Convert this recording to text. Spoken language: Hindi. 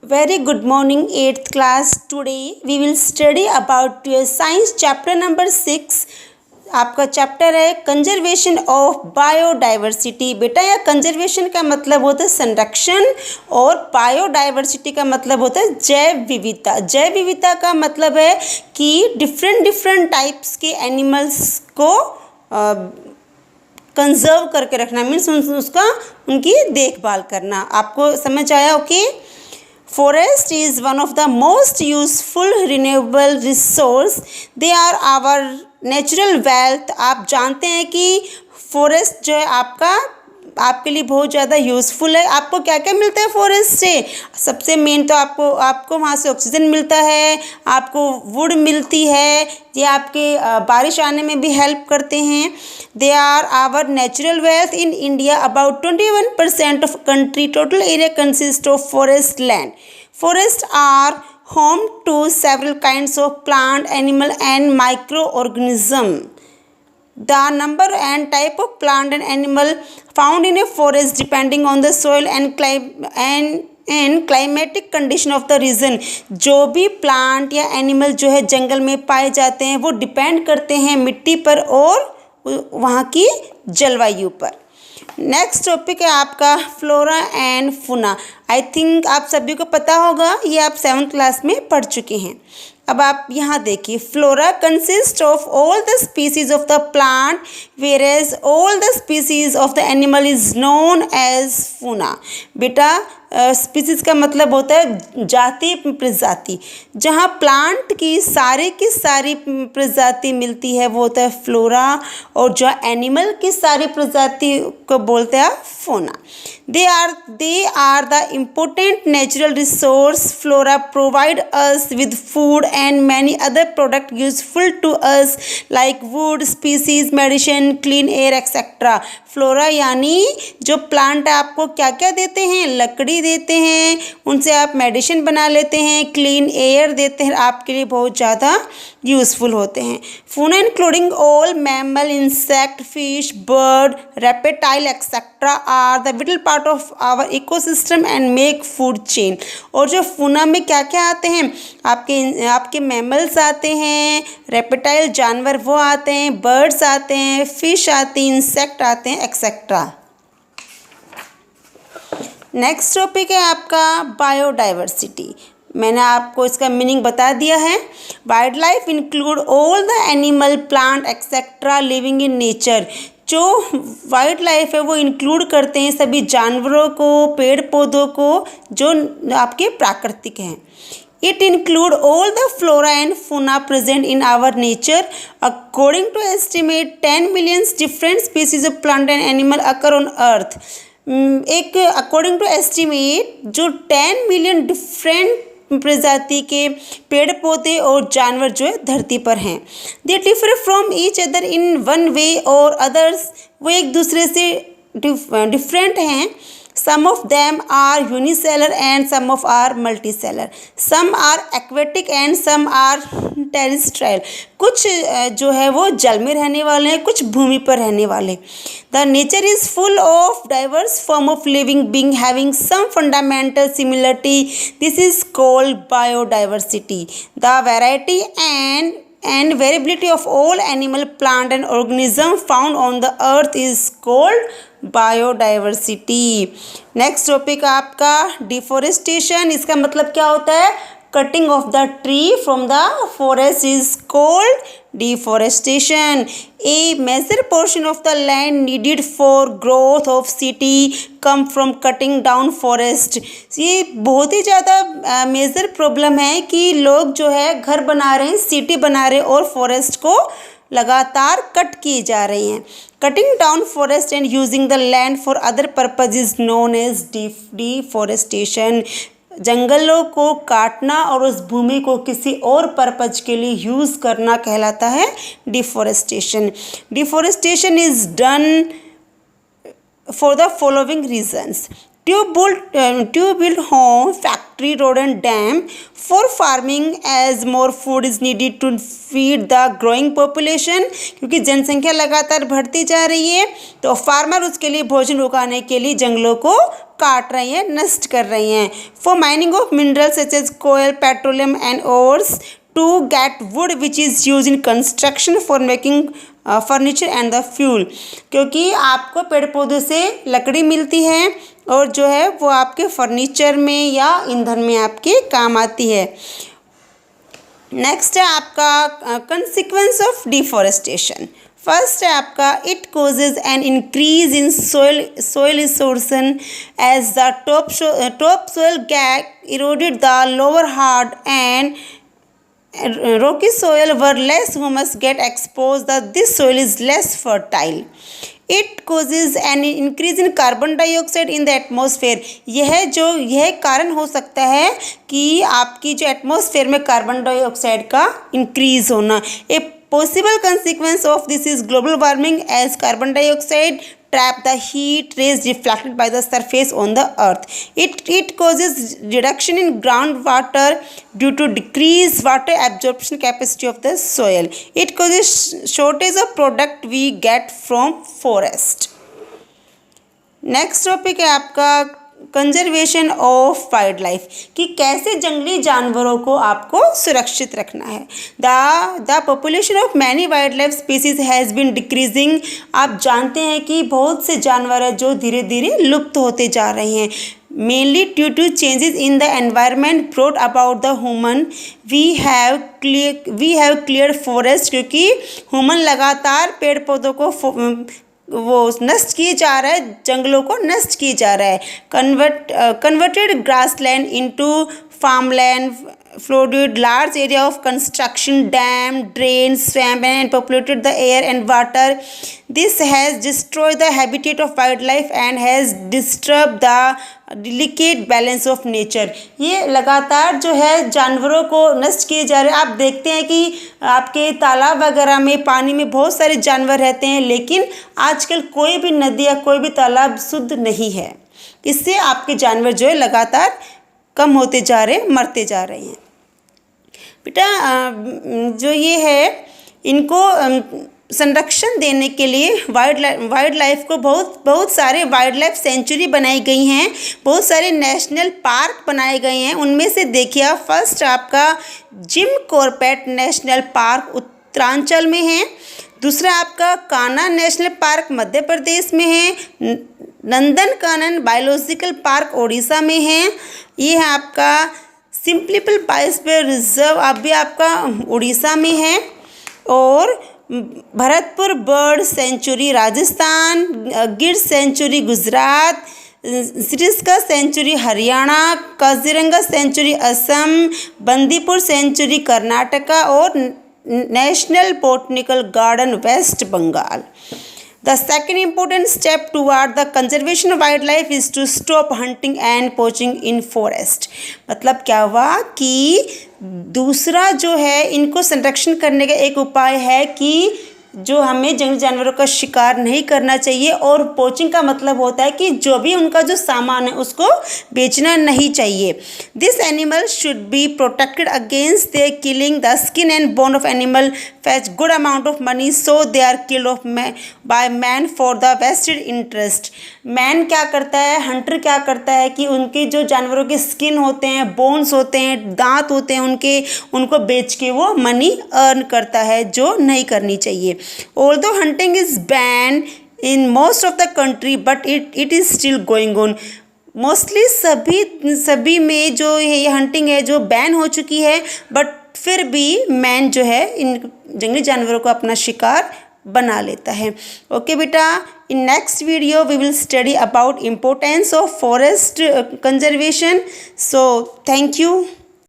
Very good morning, 8th class. Today we will study about your science chapter number 6. आपका चैप्टर है कंजर्वेशन ऑफ बायोडाइवर्सिटी। बेटा यह कंजर्वेशन का मतलब होता है संरक्षण और बायोडाइवर्सिटी का मतलब होता है जैव विविधता। जैव विविधता का मतलब है कि डिफरेंट टाइप्स के एनिमल्स को कंजर्व करके रखना, मीन्स उसका उनकी देखभाल करना। आपको समझ आया? Okay. Forest is one of the most useful renewable resource. They are our natural wealth. आप जानते हैं कि फॉरेस्ट जो है आपके लिए बहुत ज़्यादा यूज़फुल है। आपको क्या क्या मिलता है फॉरेस्ट से? सबसे मेन तो आपको वहाँ से ऑक्सीजन मिलता है, आपको वुड मिलती है, ये आपके बारिश आने में भी हेल्प करते हैं। They are our natural wealth. In India about 21% of country total area consist of forest land. Forest are home to several kinds of plant, animal and microorganism. The number and type of plant and animal found in a forest depending on the soil and climatic condition of the region. जो भी प्लांट या एनिमल जो है जंगल में पाए जाते हैं वो डिपेंड करते हैं मिट्टी पर और वहाँ की जलवायु पर। नेक्स्ट टॉपिक है आपका flora and fauna. I think आप सभी को पता होगा, ये आप 7th क्लास में पढ़ चुके हैं। अब आप यहाँ देखिए, flora consist of all the species of the plant whereas all the species of the animal is known as fauna. बेटा स्पीसीज का मतलब होता है जाति प्रजाति। जहाँ प्लांट की सारी प्रजाति मिलती है वो होता है फ्लोरा, और जो एनिमल की सारी प्रजाति को बोलते हैं fauna. They are the important natural resource. Flora provide us with food and many other products useful to us like wood, species, medicine, clean air, etc. Flora यानी जो प्लांट आपको क्या क्या देते हैं? लकड़ी देते हैं, उनसे आप मेडिसिन बना लेते हैं, क्लीन एयर देते हैं, आपके लिए बहुत ज़्यादा यूज़फुल होते हैं। Fauna including all mammal, insect, fish, bird, reptile etcetera are the vital part of our ecosystem and make food chain. और जो फूना में क्या क्या आते हैं? आपके मैमल्स आते हैं, रेप्टाइल जानवर वो आते हैं, बर्ड्स आते हैं, फिश आती हैं, इंसेक्ट आते हैं, एक्सेट्रा। नेक्स्ट टॉपिक है आपका बायोडाइवर्सिटी। मैंने आपको इसका मीनिंग बता दिया है। Wild life include all the animal, plant etcetera living in nature. जो वाइल्ड लाइफ है वो इंक्लूड करते हैं सभी जानवरों को, पेड़ पौधों को जो आपके प्राकृतिक हैं। It include all the flora and fauna present in our nature. According to estimate, 10 million different species of plant and animal occur on earth. एक according to estimate जो 10 मिलियन डिफरेंट प्रजाति के पेड़ पौधे और जानवर जो है धरती पर हैं। They differ from each other in one way or others. वो एक दूसरे से डिफरेंट हैं। Some of them are unicellular and some of are multicellular. Some are aquatic and some are terrestrial. कुछ जो है वो जल में रहने वाले हैं, कुछ भूमि पर रहने वाले। The nature is full of diverse form of living being having some fundamental similarity. This is called biodiversity. The variety and variability of all animal, plant and organism found on the earth is called biodiversity. Next topic आपका डिफोरेस्टेशन। इसका मतलब क्या होता है? Cutting of the tree from the forest is called deforestation. A major portion of the land needed for growth of city come from cutting down forest. ये बहुत ही ज़्यादा मेजर प्रॉब्लम है कि लोग जो है घर बना रहे हैं, सिटी बना रहे हैं और फॉरेस्ट को लगातार कट किए जा रही हैं। Cutting down forest and using the land for other purpose is known as deforestation. जंगलों को काटना और उस भूमि को किसी और पर्पज के लिए यूज़ करना कहलाता है deforestation. Deforestation is done for the following reasons: to build home, factory tree rodent dam for farming as more food is needed to feed the growing population। क्योंकि जनसंख्या लगातार बढ़ती जा रही है तो फार्मर उसके लिए भोजन उगाने के लिए जंगलों को काट रहे हैं, नष्ट कर रहे हैं। For mining of minerals such as coal, petroleum and ores to get wood which is used in construction for making furniture and the fuel। क्योंकि आपको पेड़ पौधों से लकड़ी मिलती है और जो है वो आपके फर्नीचर में या ईंधन में आपके काम आती है। नेक्स्ट है आपका कंसिक्वेंस ऑफ डिफॉरेस्टेशन। फर्स्ट है आपका it causes an increase in soil erosion as the top soil gap eroded the lower hard and rocky soil where less humus get exposed, that this soil is less fertile। It causes an increase in carbon dioxide in the atmosphere। यह कारण हो सकता है कि आपकी जो एटमॉस्फेयर में कार्बन डाइऑक्साइड का इंक्रीज होना। ए possible consequence of this is global warming as carbon dioxide trap the heat rays reflected by the surface on the earth। It causes reduction in groundwater due to decreased water absorption capacity of the soil। It causes shortage of product we get from forest। Next topic है आपका कंजर्वेशन ऑफ वाइल्ड लाइफ, कि कैसे जंगली जानवरों को आपको सुरक्षित रखना है। The population of many wild life species has been decreasing. आप जानते हैं कि बहुत से जानवर हैं जो धीरे धीरे लुप्त होते जा रहे हैं, mainly due to changes in the environment brought about the human. We have clear forest, क्योंकि ह्यूमन लगातार पेड़ पौधों को वो नष्ट किए जा रहा है, जंगलों को नष्ट किए जा रहा है। Converted grassland into farmland, flooded large area of construction, dam, drains, swamp and populated the air and water। This has destroyed the habitat of wildlife and has disturbed the delicate balance of nature। ये लगातार जो है जानवरों को नष्ट किए जा रहे हैं। आप देखते हैं कि आपके तालाब वगैरह में पानी में बहुत सारे जानवर रहते हैं, लेकिन आजकल कोई भी नदी या कोई भी तालाब शुद्ध नहीं है। इससे आपके जानवर जो है लगातार कम होते जा रहे हैं, मरते जा रहे हैं। बेटा जो ये है इनको संरक्षण देने के लिए वाइल्ड लाइफ को बहुत सारे वाइल्ड लाइफ सेंचुरी बनाई गई हैं, बहुत सारे नेशनल पार्क बनाए गए हैं। उनमें से देखिए फर्स्ट आपका Jim Corbett national park Uttaranchal में है, दूसरा आपका कान्हा नेशनल पार्क मध्य प्रदेश में है, नंदनकानन बायोलॉजिकल पार्क ओडिशा में है, ये है आपका सिंपलीपल बायोस्फीयर रिजर्व अभी आपका उड़ीसा में है, और Bharatpur bird sanctuary Rajasthan, Gir sanctuary Gujarat, Sariska sanctuary Haryana, Kaziranga sanctuary Assam, Bandipur sanctuary Karnataka और national botanical garden West Bengal. The second important step toward the conservation of wildlife is to stop hunting and poaching in forest। मतलब क्या हुआ कि दूसरा जो है इनको संरक्षण करने का एक उपाय है कि जो हमें जंगली जानवरों का शिकार नहीं करना चाहिए, और पोचिंग का मतलब होता है कि जो भी उनका जो सामान है उसको बेचना नहीं चाहिए। This animal should be protected against their killing. The skin and bone of animal fetch good amount of money, so they are killed by man for the vested interest। Man क्या करता है, हंटर क्या करता है कि उनके जो जानवरों के स्किन होते हैं, बोन्स होते हैं, दांत होते हैं उनको बेच के वो मनी अर्न करता है, जो नहीं करनी चाहिए। Although hunting is banned in most of the country, but it is still going on। Mostly सभी में जो ये हंटिंग है जो बैन हो चुकी है, बट फिर भी मैन जो है इन जंगली जानवरों को अपना शिकार बना लेता है। ओके बेटा, in next video we will study about importance of forest conservation. So thank you.